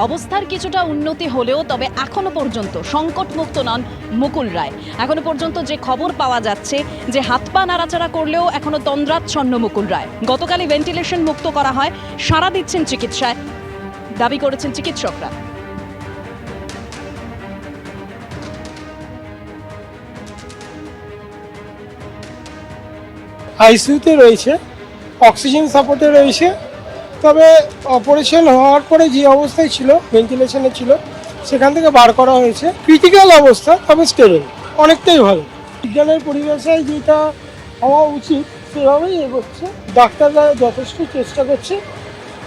অবস্থার কিছুটা উন্নতি হলেও তবে এখনো পর্যন্ত সংকটমুক্ত নন মুকুল রায়। এখনো পর্যন্ত যে খবর পাওয়া যাচ্ছে যে হাত পা নাড়াচাড়া করলেও এখনো তন্দ্রাচ্ছন্ন মুকুল রায়। গতকালই ভেন্টিলেশন মুক্ত করা হয়, সাড়া দিচ্ছেন চিকিৎসায়, দাবি করেছেন চিকিৎসকরা। আইসিইউতে রয়েছে, অক্সিজেন সাপোর্টে রয়েছে, তবে অপারেশন হওয়ার পরে যে অবস্থায় ছিল, ভেন্টিলেশনে ছিল, সেখান থেকে বার করা হয়েছে। ক্রিটিক্যাল অবস্থা, তবে স্টেবল, অনেকটাই ভালো। বিজ্ঞানের পরিবেশে যেটা হওয়া উচিত সেভাবেই এগোচ্ছে। ডাক্তাররা যথেষ্ট চেষ্টা করছে,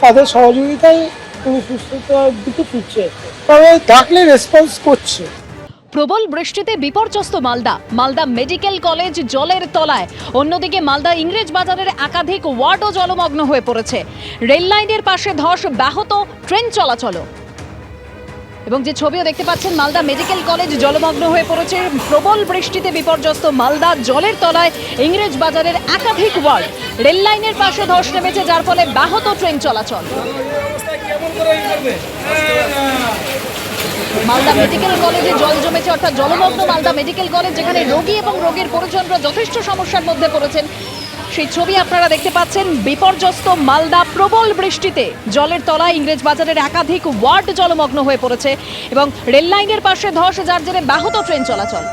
তাদের সহযোগিতায় উনি সুস্থতার দিকে ফিরছে, তবে ডাকলে রেসপন্স করছে। প্রবল বৃষ্টিতে বিপর্যস্ত মালদা মেডিকেল কলেজ জলের তলায়। অন্যদিকে মালদা ইংরেজ বাজারের একাধিক ওয়ার্ডও জলমগ্ন হয়ে পড়েছে। রেল লাইনের পাশে ধস, ব্যাহত ট্রেন চলাচলও। এবং যে ছবিও দেখতে পাচ্ছেন, মালদা মেডিকেল কলেজ জলমগ্ন হয়ে পড়েছে। প্রবল বৃষ্টিতে বিপর্যস্ত মালদা, জলের তলায় ইংরেজ বাজারের একাধিক ওয়ার্ড। রেল লাইনের পাশে ধস নেমেছে, যার ফলে ব্যাহত ট্রেন চলাচল। মালদা মেডিকেল কলেজে জল জমেছে, অর্থাৎ জলমগ্ন মালদা মেডিকেল কলেজ, যেখানে রোগী এবং রোগীর পরিজনরা যথেষ্ট সমস্যার মধ্যে পড়েছেন। সেই ছবি আপনারা দেখতে পাচ্ছেন। বিপর্যস্ত মালদা, প্রবল বৃষ্টিতে জলের তলায় ইংরেজ বাজারের একাধিক ওয়ার্ড জলমগ্ন হয়ে পড়েছে এবং রেল লাইনের পাশে ধস, যার জেরে ব্যাহত ট্রেন চলাচল।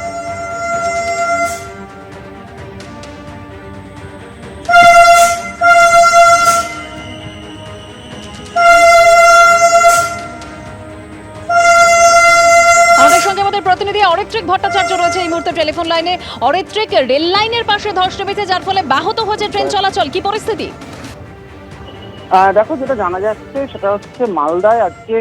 প্রতিনিধি অরিত্রিক ভট্টাচার্য রয়েছে এই মুহূর্তে টেলিফোন লাইনে। অরিত্রিক, রেল লাইনের পাশে ধস নেমেছে, যার ফলে ব্যাহত হয়েছে ট্রেন চলাচল, কি পরিস্থিতি? দেখো, যেটা জানা যাচ্ছে সেটা হচ্ছে মালদায় আজকে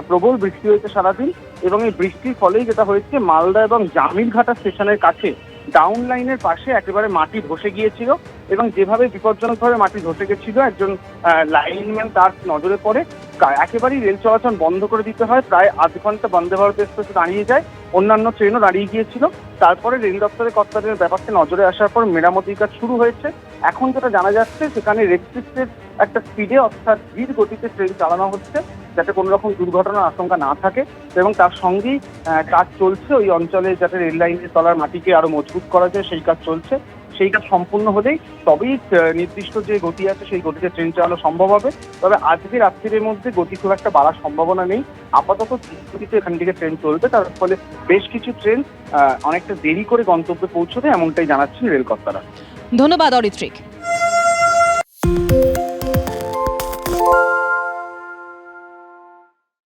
প্রবল বৃষ্টি হয়েছে সারাদিন, এবং এই বৃষ্টির ফলেই যেটা হয়েছে, মালদা এবং জামিলঘাটা স্টেশনের কাছে ডাউন লাইনের পাশে একেবারে মাটি ধসে গিয়েছিল, এবং যেভাবে বিপজ্জনকভাবে মাটি ধসে গেছিল, একজন লাইনম্যান তার নজরে পড়ে একেবারেই রেল চলাচল বন্ধ করে দিতে হয়। প্রায় আধ ঘন্টা বন্দে ভারত এক্সপ্রেস দাঁড়িয়ে যায়, অন্যান্য ট্রেনও দাঁড়িয়ে গিয়েছিল। তারপরে রেল দপ্তরের কর্তাদের ব্যাপারটা নজরে আসার পর মেরামতির কাজ শুরু হয়েছে। এখন যেটা জানা যাচ্ছে, সেখানে রেস্ট্রিক্টেড একটা স্পিডে, অর্থাৎ ধীর গতিতে ট্রেন চালানো হচ্ছে, যাতে কোনো রকম দুর্ঘটনার আশঙ্কা না থাকে, এবং তার সঙ্গেই কাজ চলছে ওই অঞ্চলে, যাতে রেল লাইনের তলার মাটিকে আরো মজবুত করা যায়, সেই কাজ চলছে। সেই কাজ সম্পূর্ণ হলেই তবেই নির্দিষ্ট যে গতি আছে সেই গতিতে ট্রেন চালানো সম্ভব হবে। তবে আজকে রাত্রির মধ্যে গতি খুব একটা বাড়ার সম্ভাবনা নেই। আপাতত গতিতে এখান থেকে ট্রেন চলবে, তার ফলে বেশ কিছু ট্রেন অনেকটা দেরি করে গন্তব্যে পৌঁছবে, এমনটাই জানাচ্ছেন রেল কর্তারা। ধন্যবাদ অরিত্রিক।